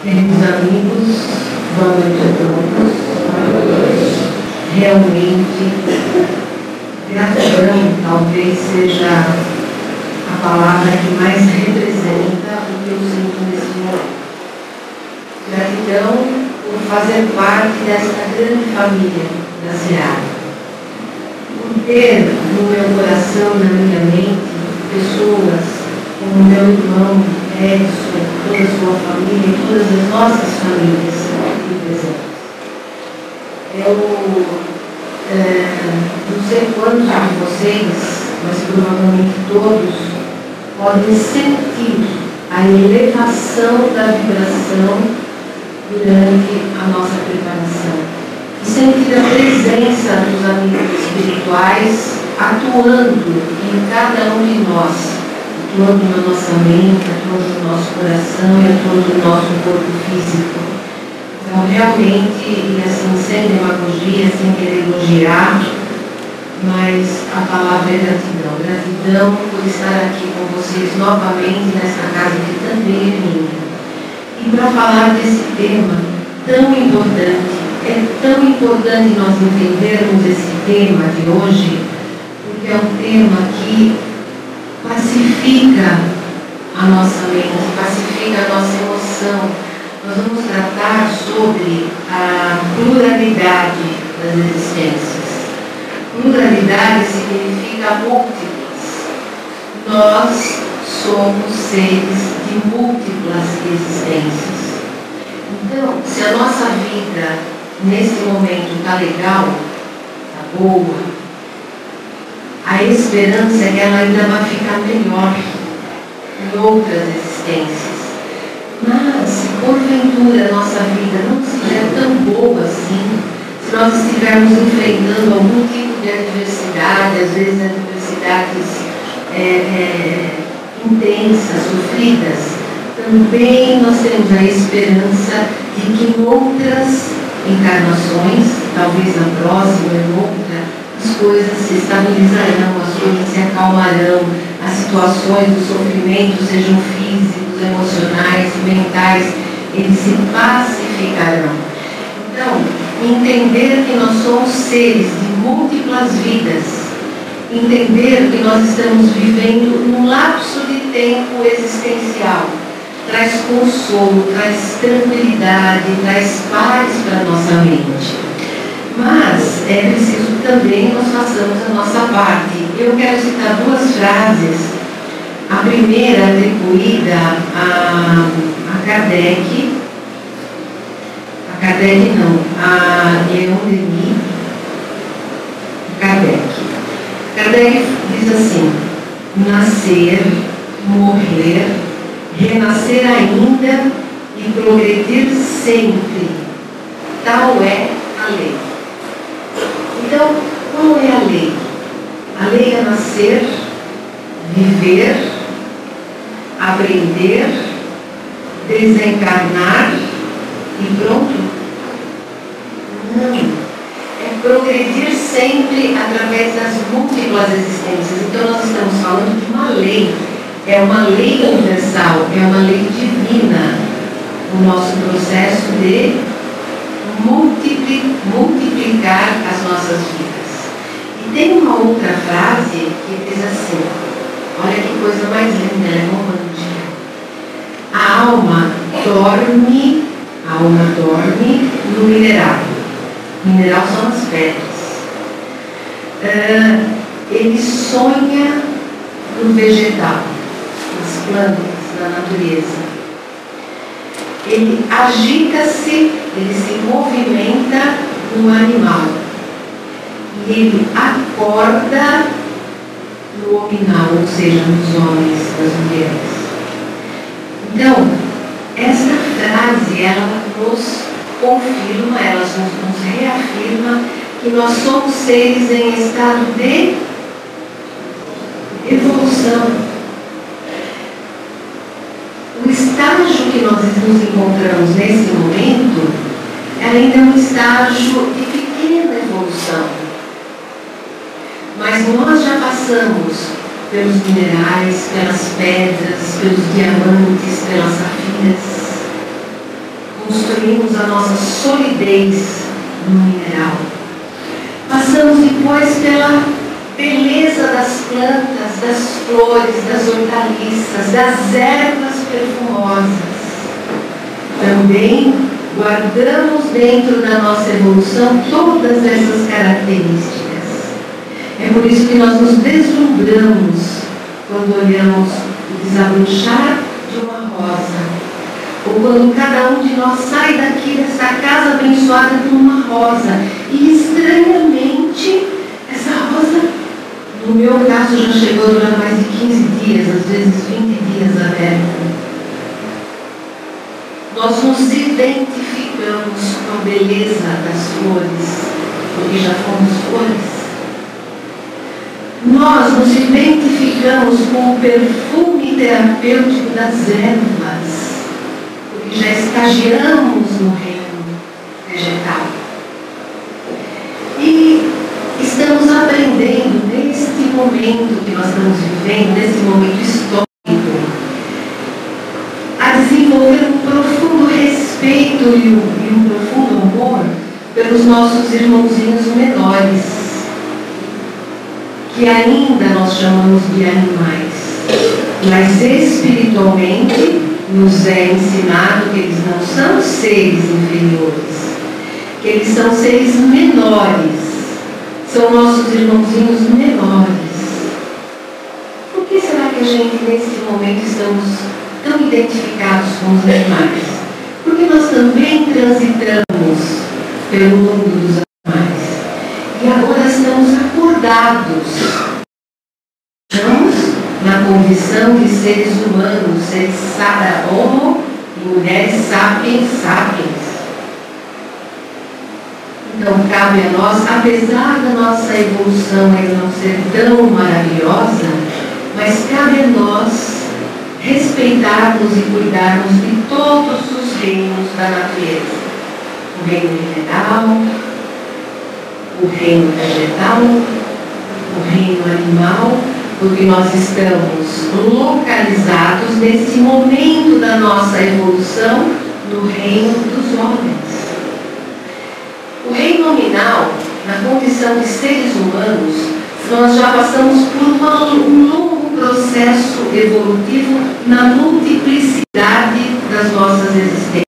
Queridos amigos, boa noite a todos. Realmente, gratidão talvez seja a palavra que mais representa o que eu sinto nesse momento. Gratidão por fazer parte desta grande família da Seara. Por ter no meu coração, na minha mente, pessoas como meu irmão Edson, toda a sua família, todas as nossas famílias aqui presentes. Eu não sei quantos de vocês, mas provavelmente todos, podem sentir a elevação da vibração durante a nossa preparação. E sentir a presença dos amigos espirituais atuando em cada um de nós, atuando na nossa mente, atuando no nosso coração e atuando no nosso corpo físico. Então, realmente, e assim, sem demagogia, sem querer elogiar, mas a palavra é gratidão. Gratidão por estar aqui com vocês novamente nessa casa que também é minha. E para falar desse tema tão importante, é tão importante nós entendermos esse tema de hoje, porque é um tema que pacifica a nossa mente, pacifica a nossa emoção. Nós vamos tratar sobre a pluralidade das existências. Pluralidade significa múltiplas. Nós somos seres de múltiplas existências. Então, se a nossa vida nesse momento está legal, está boa, a esperança é que ela ainda vai ficar melhor em outras existências. Mas, se porventura a nossa vida não estiver tão boa assim, se nós estivermos enfrentando algum tipo de adversidade, às vezes adversidades intensas, sofridas, também nós temos a esperança de que em outras encarnações, talvez na próxima ou em outra, as coisas se estabilizarão, as coisas se acalmarão, as situações do sofrimento, sejam físicos, emocionais, mentais, eles se pacificarão. Então, entender que nós somos seres de múltiplas vidas, entender que nós estamos vivendo num lapso de tempo existencial, traz consolo, traz tranquilidade, traz paz para a nossa mente. Mas é preciso também nós façamos a nossa parte. Eu quero citar duas frases. A primeira atribuída a Kardec, a Leon Denis, Kardec diz assim: nascer, morrer, renascer ainda e progredir sempre, tal é a lei. Então, qual é a lei? A lei é nascer, viver, aprender, desencarnar e pronto? Não. É progredir sempre através das múltiplas existências. Então, nós estamos falando de uma lei. É uma lei universal, é uma lei divina. O nosso processo de multiplicar as nossas vidas. E tem uma outra frase que diz assim, olha que coisa mais linda, é romântica. A alma dorme no mineral. Mineral são as pedras. Ele sonha no vegetal, nas plantas, na natureza. Ele agita-se, ele se movimenta no animal. E ele acorda no hominal, ou seja, nos homens, nas mulheres. Então, essa frase, ela nos confirma, ela nos reafirma que nós somos seres em estado de evolução. O estágio que nós nos encontramos nesse momento ainda é um estágio de pequena evolução. Mas nós já passamos pelos minerais, pelas pedras, pelos diamantes, pelas safiras. perdemos a nossa solidez no mineral. Passamos depois pela beleza das plantas, das flores, das hortaliças, das ervas perfumosas. Também guardamos dentro da nossa evolução todas essas características. É por isso que nós nos deslumbramos quando olhamos o desabrochar de uma rosa, ou quando cada um de nós sai daqui dessa casa abençoada por uma rosa, e estranhamente essa rosa, no meu caso, já chegou a durar mais de 15 dias, às vezes 20 dias aberta. Nós nos identificamos com a beleza das flores, porque já fomos flores. Nós nos identificamos com o perfume terapêutico das ervas, porque já estagiamos no reino vegetal. E estamos aprendendo neste momento que nós estamos vivendo, nesse momento histórico, a desenvolver um profundo respeito e um profundo amor pelos nossos irmãozinhos menores, que ainda nós chamamos de animais, mas espiritualmente nos é ensinado que eles não são seres inferiores, que eles são seres menores, são nossos irmãozinhos menores. Por que será que a gente nesse momento estamos tão identificados com os animais? Porque nós também transitamos pelo mundo dos animais. E agora estamos acordados. Estamos na condição de seres humanos, seres homo e mulheres sapiens sapiens. Então cabe a nós, apesar da nossa evolução ainda não ser tão maravilhosa, mas cabe a nós respeitarmos e cuidarmos de todos os reinos da natureza. O reino mineral, o reino vegetal, o reino animal, porque nós estamos localizados nesse momento da nossa evolução no reino dos homens. O reino nominal, na condição de seres humanos, nós já passamos por um longo processo evolutivo na multiplicidade das nossas existências.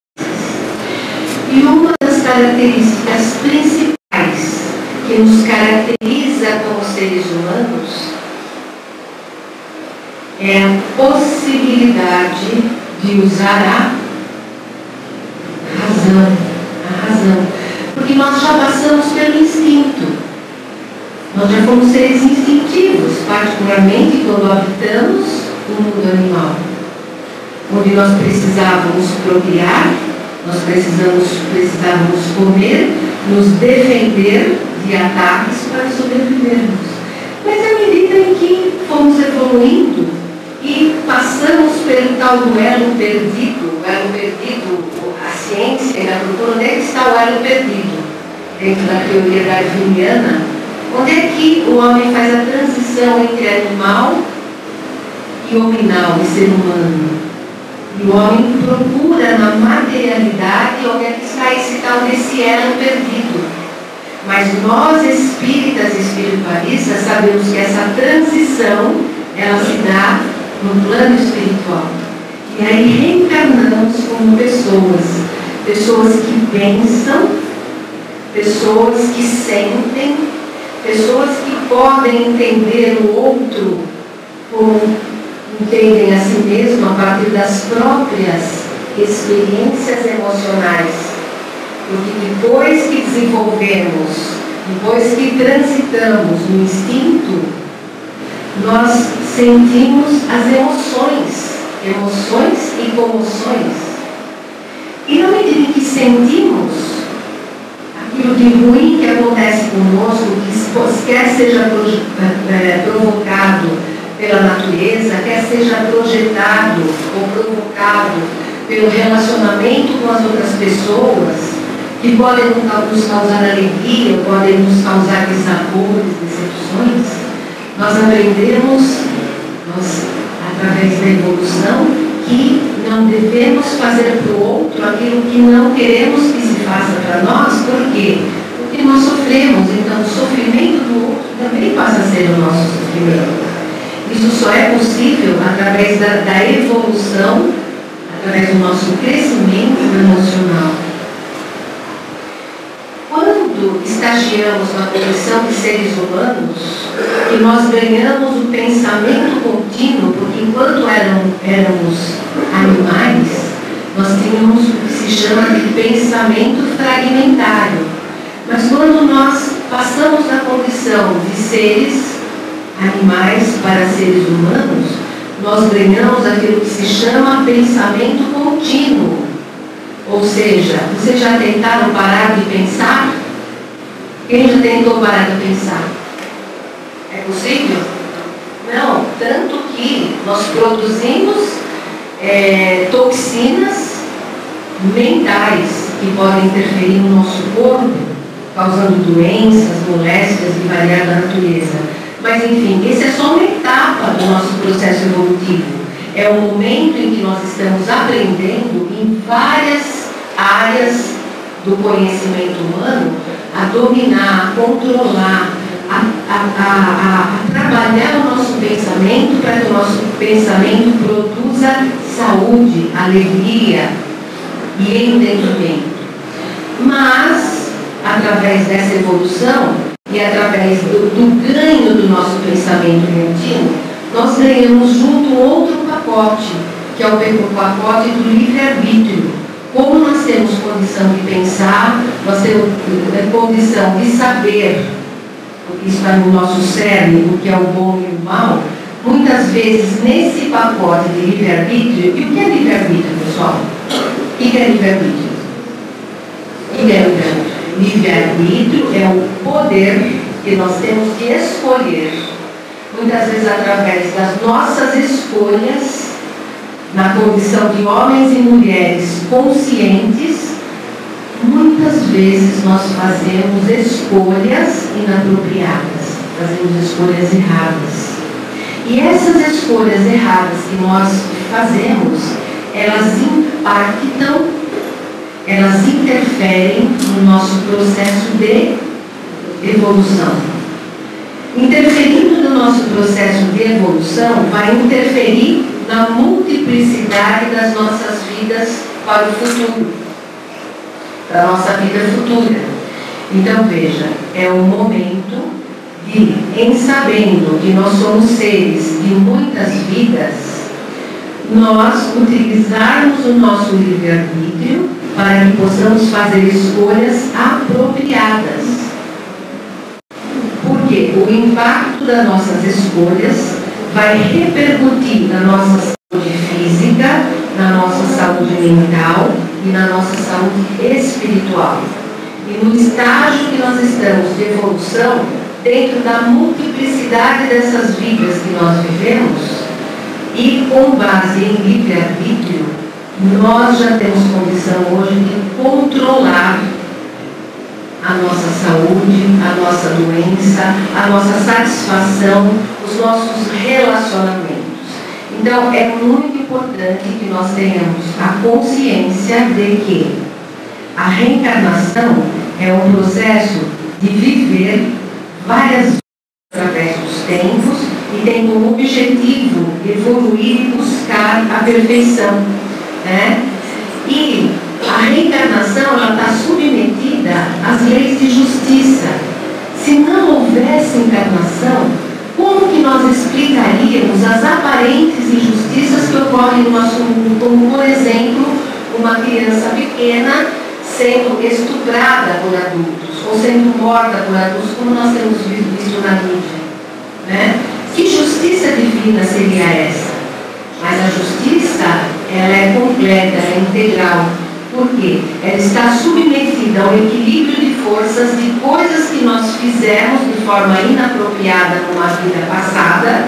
E uma das características principais que nos caracteriza como seres humanos é a possibilidade de usar a razão. Porque nós já passamos pelo instinto. Nós já fomos seres instintivos, particularmente quando habitamos o mundo animal, onde nós precisávamos procriar, nós precisávamos comer, nos defender de ataques para sobrevivermos. Mas à medida em que fomos evoluindo e passamos pelo tal do elo perdido, a ciência ainda procura onde é que está o elo perdido, dentro da teoria darwiniana, onde é que o homem faz a transição entre animal e hominal, e ser humano. E o homem procura na materialidade onde é que está esse tal desse elo perdido. Mas nós, espíritas e espiritualistas, sabemos que essa transição, ela se dá no plano espiritual. E aí reencarnamos como pessoas que pensam, pessoas que sentem, pessoas que podem entender o outro como entendem a si mesmo a partir das próprias experiências emocionais. Porque depois que desenvolvemos, depois que transitamos no instinto, nós sentimos as emoções e comoções. E na medida em que sentimos aquilo de ruim que acontece conosco, que quer seja provocado pela natureza, quer seja projetado ou provocado pelo relacionamento com as outras pessoas, que podem nos causar alegria, podem nos causar desabores, decepções, nós aprendemos, através da evolução, que não devemos fazer para o outro outro aquilo que não queremos que se faça para nós. Por quê? Porque nós sofremos, então o sofrimento do outro também passa a ser o nosso sofrimento. Isso só é possível através da evolução, através do nosso crescimento emocional. Quando estagiamos na condição de seres humanos, que nós ganhamos o pensamento contínuo, porque enquanto éramos animais, nós tínhamos o que se chama de pensamento fragmentário. Mas quando nós passamos da condição de seres animais para seres humanos, nós ganhamos aquilo que se chama pensamento contínuo. Ou seja, vocês já tentaram parar de pensar? Quem já tentou parar de pensar? É possível? Não, tanto que nós produzimos toxinas mentais que podem interferir no nosso corpo, causando doenças, moléstias de variada natureza. Mas enfim, esse é só uma etapa do nosso processo evolutivo. É o momento em que nós estamos aprendendo em várias áreas do conhecimento humano a dominar, a controlar, a trabalhar o nosso pensamento para que o nosso pensamento produza saúde, alegria e entendimento. Mas, através dessa evolução e através do ganho do nosso pensamento contínuo, nós ganhamos junto um outro pacote, que é o pacote do livre-arbítrio. Como nós temos condição de pensar, nós temos condição de saber, porque isso está no nosso cérebro, o que é o bom e o mal, muitas vezes nesse pacote de livre-arbítrio. E o que é livre-arbítrio, pessoal? O que é livre-arbítrio? Livre-arbítrio é o poder que nós temos de escolher, muitas vezes através das nossas escolhas, na condição de homens e mulheres conscientes. Muitas vezes nós fazemos escolhas inapropriadas, fazemos escolhas erradas. E essas escolhas erradas que nós fazemos, elas impactam, elas interferem no nosso processo de evolução. Interferindo no nosso processo de evolução, vai interferir na multiplicidade das nossas vidas para o futuro, da nossa vida futura. Então veja, é o momento de, em sabendo que nós somos seres de muitas vidas, nós utilizarmos o nosso livre-arbítrio para que possamos fazer escolhas apropriadas. Porque o impacto das nossas escolhas vai repercutir na nossa saúde física, na nossa saúde mental e na nossa saúde espiritual. E no estágio que nós estamos de evolução, dentro da multiplicidade dessas vidas que nós vivemos, e com base em livre-arbítrio, nós já temos condição hoje de controlar a nossa saúde, a nossa doença, a nossa satisfação, os nossos relacionamentos. Então, é muito importante que nós tenhamos a consciência de que a reencarnação é um processo de viver várias vezes através dos tempos e tem como objetivo evoluir e buscar a perfeição, né? E a reencarnação está submetida às leis de justiça. Se não houvesse encarnação, como que nós explicaríamos as aparentes injustiças que ocorrem no nosso mundo, como, por exemplo, uma criança pequena sendo estuprada por adultos, ou sendo morta por adultos, como nós temos visto na mídia, né? Que justiça divina seria essa? Mas a justiça, ela é completa, ela é integral. Por quê? Ela está submetida ao equilíbrio de forças de coisas que nós fizemos de forma inapropriada numa vida passada,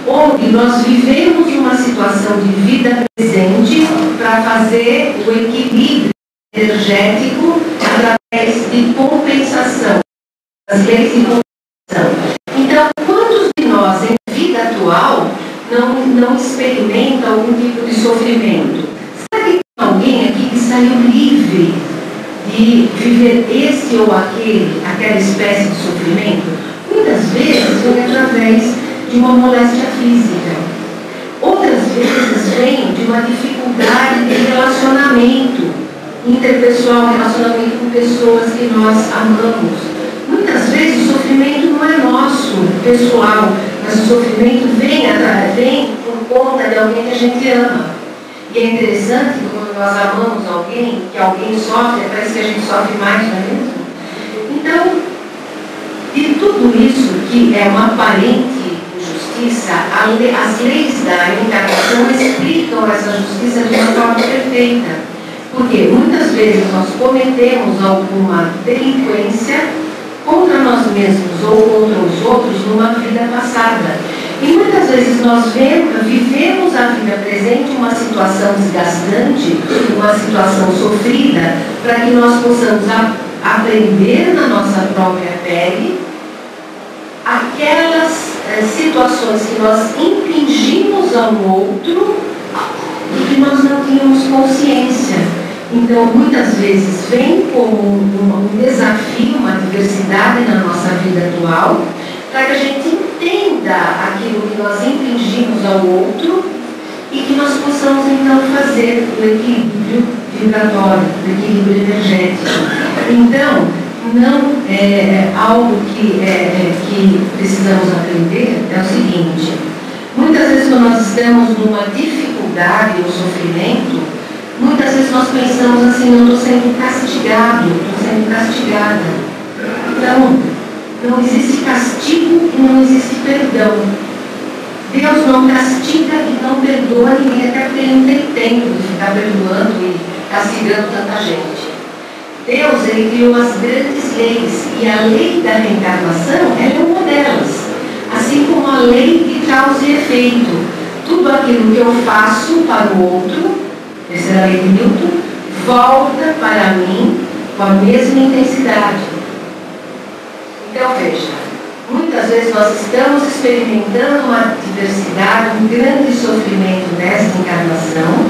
onde nós vivemos uma situação de vida presente para fazer o equilíbrio energético através de compensação, as leis de compensação. Então, quantos de nós em vida atual não experimentam algum tipo de sofrimento? Será que tem alguém aqui que saiu livre de viver este ou aquela espécie de sofrimento, muitas vezes vem através de uma moléstia física. Outras vezes vem de uma dificuldade de relacionamento interpessoal, relacionamento com pessoas que nós amamos. Muitas vezes o sofrimento não é nosso, pessoal, mas o sofrimento vem por conta de alguém que a gente ama. E é interessante que quando nós amamos alguém, que alguém sofre, parece que a gente sofre mais, não é mesmo? Então, de tudo isso que é uma aparente injustiça, as leis da encarnação explicam essa justiça de uma forma perfeita. Porque muitas vezes nós cometemos alguma delinquência contra nós mesmos ou contra os outros numa vida passada. E muitas vezes nós vivemos a vida presente uma situação desgastante, uma situação sofrida, para que nós possamos aprender na nossa própria pele aquelas situações que nós impingimos ao outro e que nós não tínhamos consciência. Então, muitas vezes vem como um desafio, uma adversidade na nossa vida atual, para que a gente entenda aquilo que nós impingimos ao outro e que nós possamos, então, fazer o equilíbrio vibratório, o equilíbrio energético. Então, não é algo que precisamos aprender, é o seguinte: muitas vezes quando nós estamos numa dificuldade ou sofrimento, muitas vezes nós pensamos assim, eu estou sendo castigado, estou sendo castigada. Não existe castigo e não existe perdão. Deus não castiga e não perdoa ninguém, até porque Ele não tem tempo de ficar perdoando e castigando tanta gente. Deus, Ele criou as grandes leis, e a lei da reencarnação é uma delas. Assim como a lei de causa e efeito. Tudo aquilo que eu faço para o outro, essa é a lei de Newton, volta para mim com a mesma intensidade. Então veja, muitas vezes nós estamos experimentando uma adversidade, um grande sofrimento nesta encarnação,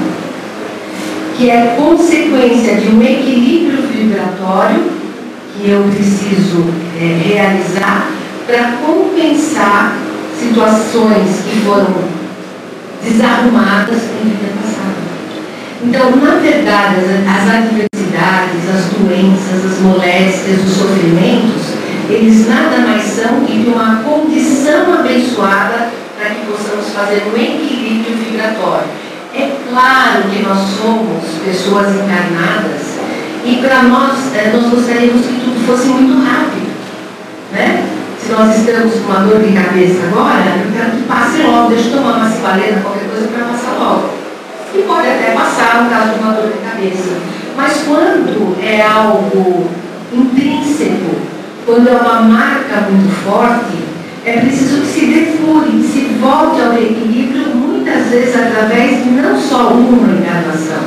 que é consequência de um equilíbrio vibratório que eu preciso realizar para compensar situações que foram desarrumadas em vida passada. Então, na verdade, as adversidades, as doenças, as moléstias, os sofrimentos, eles nada mais são que uma condição abençoada para que possamos fazer um equilíbrio vibratório. É claro que nós somos pessoas encarnadas e para nós gostaríamos que tudo fosse muito rápido, né? Se nós estamos com uma dor de cabeça agora, eu quero que passe logo, deixa eu tomar uma cibalena, qualquer coisa para passar logo. E pode até passar no caso de uma dor de cabeça. Mas quando é algo intrínseco, quando é uma marca muito forte, é preciso que se depure, que se volte ao equilíbrio, muitas vezes através de não só uma encarnação,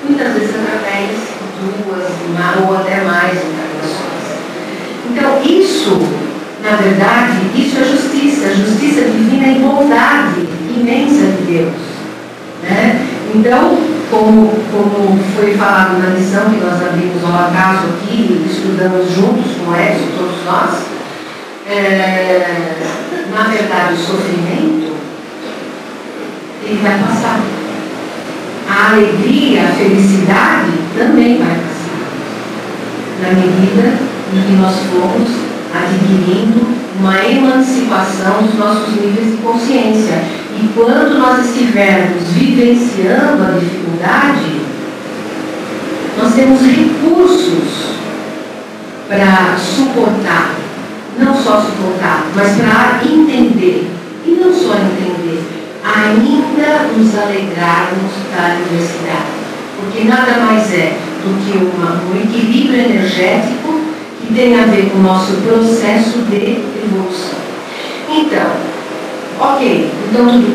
muitas vezes através de duas ou até mais encarnações. Então isso, na verdade, isso é justiça. A justiça divina é igualdade imensa de Deus, né? Então, como foi falado na lição que nós abrimos ao acaso aqui e estudamos juntos com o Edson, todos nós, na verdade o sofrimento ele vai passar. A alegria, a felicidade também vai passar, na medida em que nós formos adquirindo uma emancipação dos nossos níveis de consciência. E quando nós estivermos vivenciando a dificuldade, nós temos recursos para suportar, não só suportar, mas para entender, e não só entender, ainda nos alegrarmos da adversidade. Porque nada mais é do que um equilíbrio energético que tem a ver com o nosso processo de evolução. Então, ok, então tudo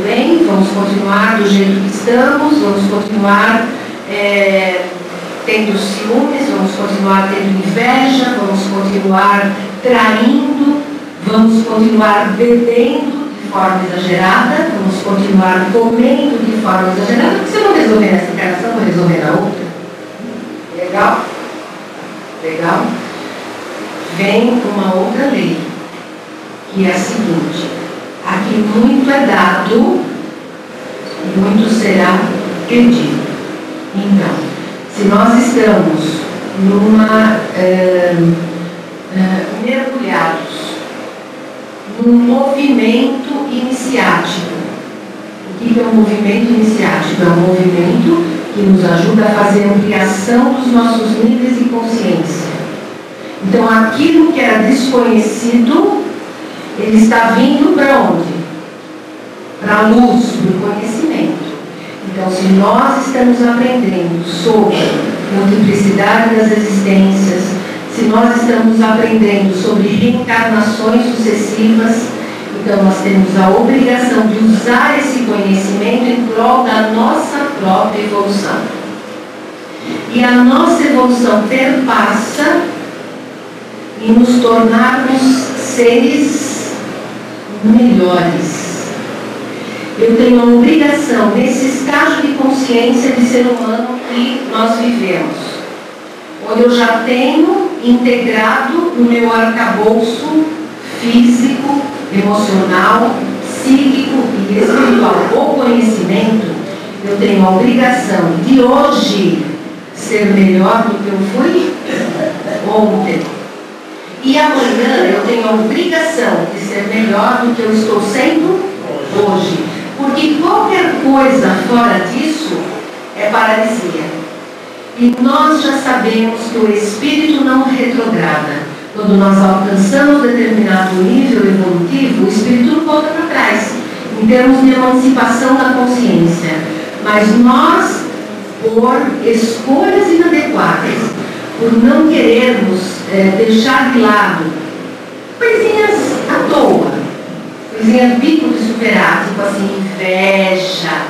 bem, vamos continuar do jeito que estamos, vamos continuar tendo ciúmes, vamos continuar tendo inveja, vamos continuar traindo, vamos continuar bebendo de forma exagerada, vamos continuar comendo de de forma exagerada, porque se eu não resolver nessa encarnação, eu vou resolver na outra. Legal? Legal? Vem uma outra lei, que é a seguinte: aqui muito é dado e muito será pedido. Então, se nós estamos mergulhados num movimento iniciático. O que é um movimento iniciático? É um movimento que nos ajuda a fazer a ampliação dos nossos níveis de consciência. Então, aquilo que era desconhecido, ele está vindo para onde? Para a luz, para o conhecimento. Então, se nós estamos aprendendo sobre multiplicidade das existências, se nós estamos aprendendo sobre reencarnações sucessivas, então nós temos a obrigação de usar esse conhecimento em prol da nossa própria evolução. E a nossa evolução perpassa em nos tornarmos seres melhores. Eu tenho a obrigação, nesse estágio de consciência de ser humano que nós vivemos, onde eu já tenho integrado no meu arcabouço físico, emocional, psíquico e espiritual o conhecimento, eu tenho a obrigação de hoje ser melhor do que eu fui ontem. E amanhã eu tenho a obrigação de ser melhor do que eu estou sendo hoje. Porque qualquer coisa fora disso é paralisia. E nós já sabemos que o espírito não retrograda. Quando nós alcançamos determinado nível evolutivo, o espírito não volta para trás, em termos de emancipação da consciência. Mas nós, por escolhas inadequadas, por não querermos deixar de lado coisinhas à toa, coisinhas bico de superar, tipo assim, inveja,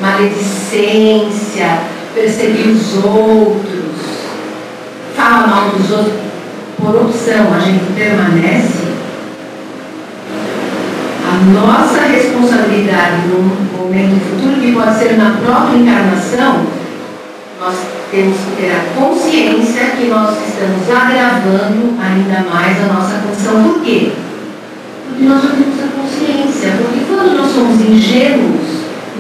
maledicência, perseguir os outros, fala mal dos outros, por opção, a gente permanece. A nossa responsabilidade no momento futuro, que pode ser na própria encarnação, nós temos que ter a consciência que nós estamos agravando ainda mais a nossa condição. Por quê? Porque nós já temos a consciência. Porque quando nós somos ingênuos,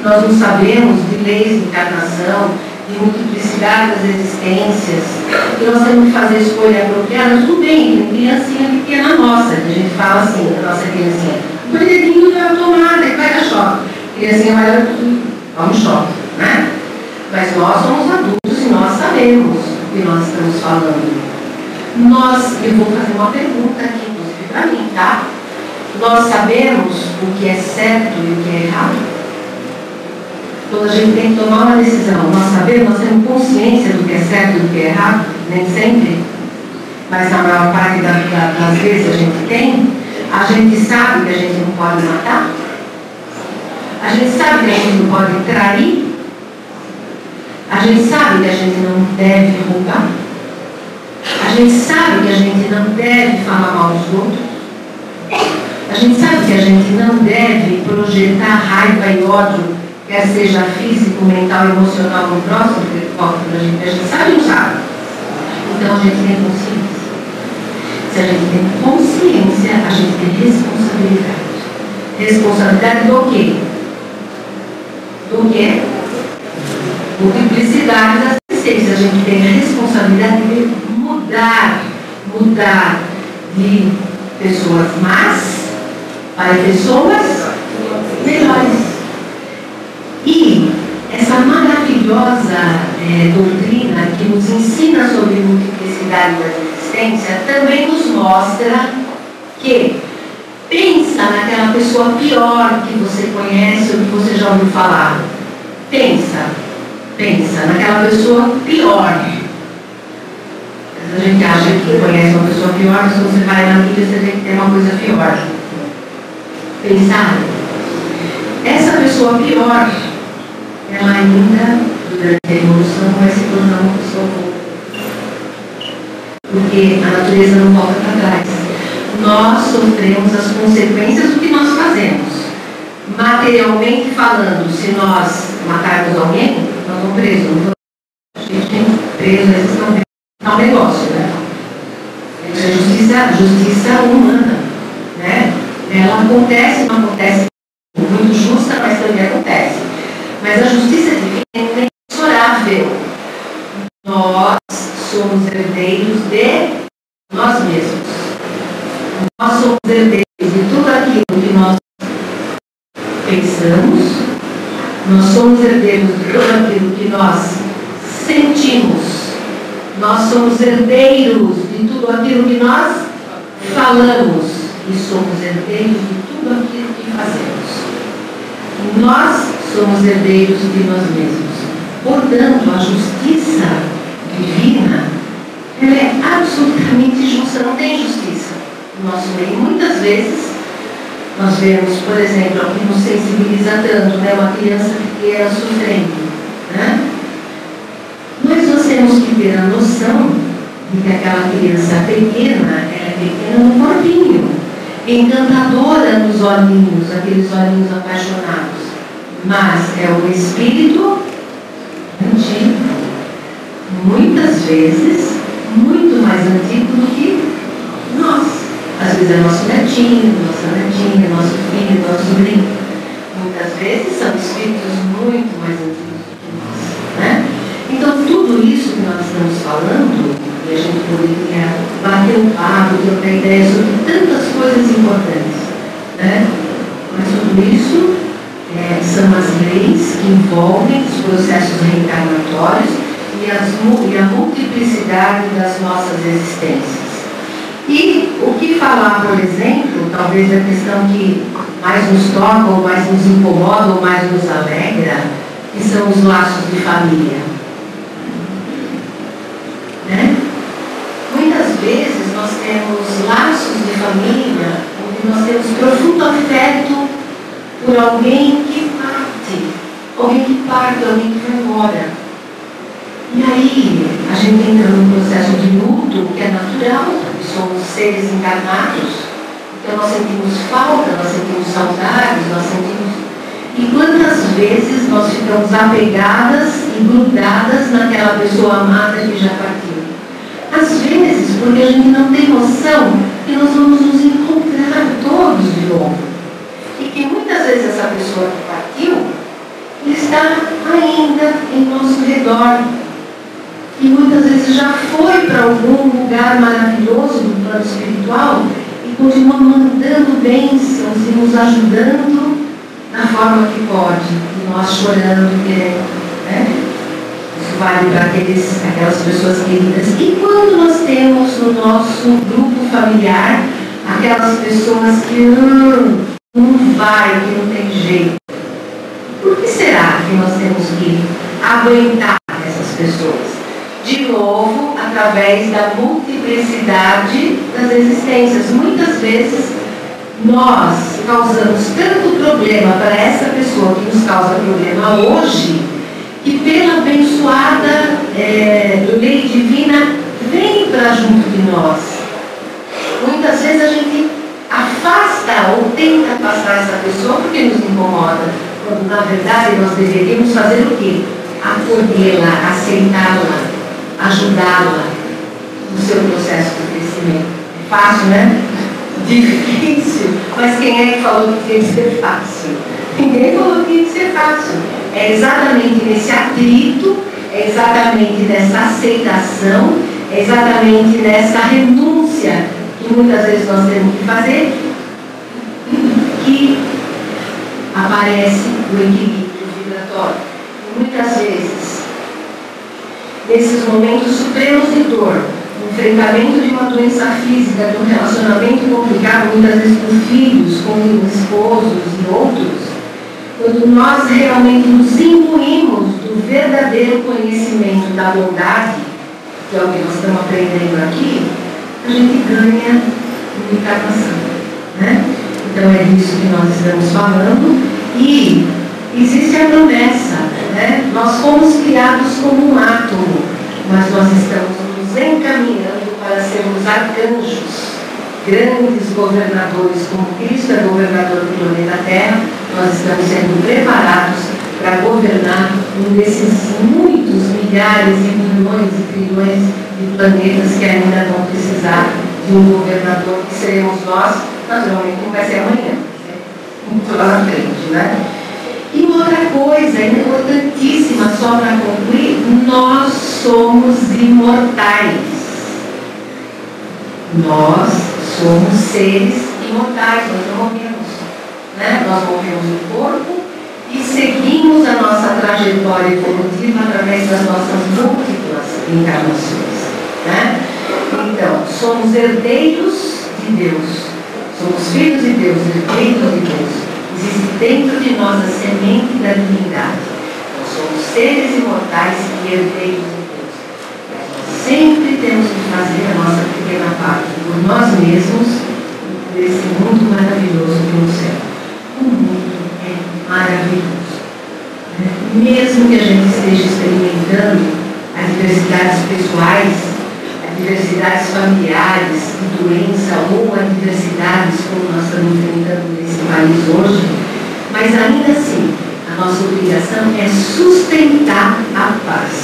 nós não sabemos de leis de encarnação, de multiplicidade das existências, e nós temos que fazer escolha apropriada, tudo bem, tem criancinha pequena nossa, que a gente fala assim, a nossa criancinha, o dedinho vai tomar, que vai dar choque. A criancinha vai dar um choque, né? Mas nós somos adultos e nós sabemos o que nós estamos falando. Eu vou fazer uma pergunta aqui, inclusive para mim, tá? Nós sabemos o que é certo e o que é errado? Quando a gente tem que tomar uma decisão, nós sabemos, nós temos consciência do que é certo e do que é errado? Nem sempre, mas na maior parte das vezes a gente tem. A gente sabe que a gente não pode matar? A gente sabe que a gente não pode trair? A gente sabe que a gente não deve roubar? A gente sabe que a gente não deve falar mal dos outros? A gente sabe que a gente não deve projetar raiva e ódio, quer seja físico, mental, emocional no próximo, que falta pra gente. A gente sabe ou não sabe? Então a gente tem consciência. Se a gente tem consciência, a gente tem responsabilidade. Responsabilidade do quê? Do quê? Multiplicidade das existências. A gente tem a responsabilidade de mudar de pessoas más para pessoas melhores. E essa maravilhosa doutrina que nos ensina sobre multiplicidade das existências também nos mostra que pensa naquela pessoa pior que você conhece ou que você já ouviu falar. Pensa naquela pessoa pior. A gente acha que conhece uma pessoa pior, mas quando você vai na mídia você tem que ter uma coisa pior. Pensar. Essa pessoa pior, ela ainda, durante a evolução, vai se tornar uma pessoa boa. Porque a natureza não volta para trás. Nós sofremos as consequências do que nós fazemos. Materialmente falando, se nós matarmos alguém, nós vamos presos. A gente tem preso, esses não é um negócio, né? É justiça humana, né? Ela acontece, não acontece muito justa, mas também acontece. Mas a justiça divina é inexorável. Nós somos herdeiros de nós mesmos. Nós somos herdeiros de tudo aquilo que nós pensamos, nós somos herdeiros de tudo aquilo que nós sentimos, nós somos herdeiros de tudo aquilo que nós falamos e somos herdeiros de tudo aquilo que fazemos. Nós somos herdeiros de nós mesmos. Portanto, a justiça divina, ela é absolutamente justa, não tem justiça no nosso meio. Muitas vezes nós vemos, por exemplo, o que nos sensibiliza tanto, né? Uma criança pequena sofrendo, né? Mas nós temos que ter a noção de que aquela criança pequena, ela é pequena no corpinho, encantadora nos olhinhos, aqueles olhinhos apaixonados, mas é o espírito antigo, muitas vezes muito mais antigo do que nós. Às vezes é nosso netinho, nossa netinha, nosso filho, nosso sobrinho. Muitas vezes são espíritos muito mais antigos do que nós, né? Então tudo isso que nós estamos falando, e a gente poderia bater um papo, trocar ideias sobre tantas coisas importantes, né? Mas tudo isso são as leis que envolvem os processos reencarnatórios e a multiplicidade das nossas existências. E o que falar, por exemplo, talvez a questão que mais nos toca, ou mais nos incomoda, ou mais nos alegra, que são os laços de família. Né? Muitas vezes nós temos laços de família onde nós temos profundo afeto por alguém que parte, alguém que vai embora. E aí a gente entra num processo de luto que é natural, porque somos seres encarnados, então nós sentimos falta, nós sentimos saudades, nós sentimos... E quantas vezes nós ficamos apegadas e grudadas naquela pessoa amada que já partiu? Às vezes, porque a gente não tem noção que nós vamos nos encontrar todos de novo. E que muitas vezes essa pessoa que partiu está ainda em nosso redor. E muitas vezes já foi para algum lugar maravilhoso do plano espiritual e continua mandando bênçãos e nos ajudando da forma que pode. E nós chorando, querendo, né? Isso vale para aquelas pessoas queridas. E quando nós temos no nosso grupo familiar aquelas pessoas que não vai, que não tem jeito, por que será que nós temos que aguentar essas pessoas? De novo, através da multiplicidade das existências. Muitas vezes nós causamos tanto problema para essa pessoa que nos causa problema hoje, que pela abençoada lei divina vem para junto de nós. Muitas vezes a gente afasta ou tenta afastar essa pessoa porque nos incomoda, quando na verdade nós deveríamos fazer o quê? Acolhê-la, aceitá-la, ajudá-la no seu processo de crescimento. É fácil, né? Difícil. Mas quem é que falou que tinha que ser fácil? Ninguém falou que tinha que ser fácil. É exatamente nesse atrito, é exatamente nessa aceitação, é exatamente nessa renúncia que muitas vezes nós temos que fazer, que aparece o equilíbrio vibratório. E muitas vezes, nesses momentos supremos de dor, no enfrentamento de uma doença física, de um relacionamento complicado, muitas vezes com filhos, com esposos e outros, quando nós realmente nos imbuímos do verdadeiro conhecimento da bondade, que é o que nós estamos aprendendo aqui, a gente ganha uma encarnação, né? Então é disso que nós estamos falando. E existe a promessa, né? Nós fomos criados como um átomo, mas nós estamos nos encaminhando para sermos arcanjos, grandes governadores, como Cristo é governador do planeta Terra. Nós estamos sendo preparados para governar um desses muitos milhares e milhões e trilhões de planetas que ainda vão precisar de um governador, que seremos nós, naturalmente não vai ser amanhã, muito lá na frente, né? E outra coisa importantíssima, só para concluir, nós somos imortais. Nós somos seres imortais, nós não morremos, né? Nós morremos no corpo e seguimos a nossa trajetória evolutiva através das nossas múltiplas encarnações, né? Então, somos herdeiros de Deus, somos filhos de Deus, herdeiros de Deus. Existe dentro de nós a semente da divindade. Nós somos seres imortais e herdeiros de Deus. Mas nós sempre temos que fazer a nossa pequena parte por nós mesmos e por esse mundo maravilhoso que é o céu. O mundo é maravilhoso. Mesmo que a gente esteja experimentando adversidades pessoais, adversidades familiares, de doença ou adversidades como nós estamos enfrentando nesse país hoje, mas ainda assim, a nossa obrigação é sustentar a paz,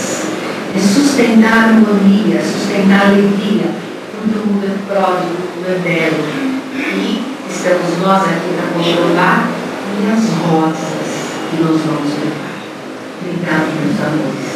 é sustentar a harmonia, sustentar a alegria, porque o mundo é pródigo, o mundo é belo, e estamos nós aqui para controlar e as rosas que nós vamos levar. Obrigado, meus amores.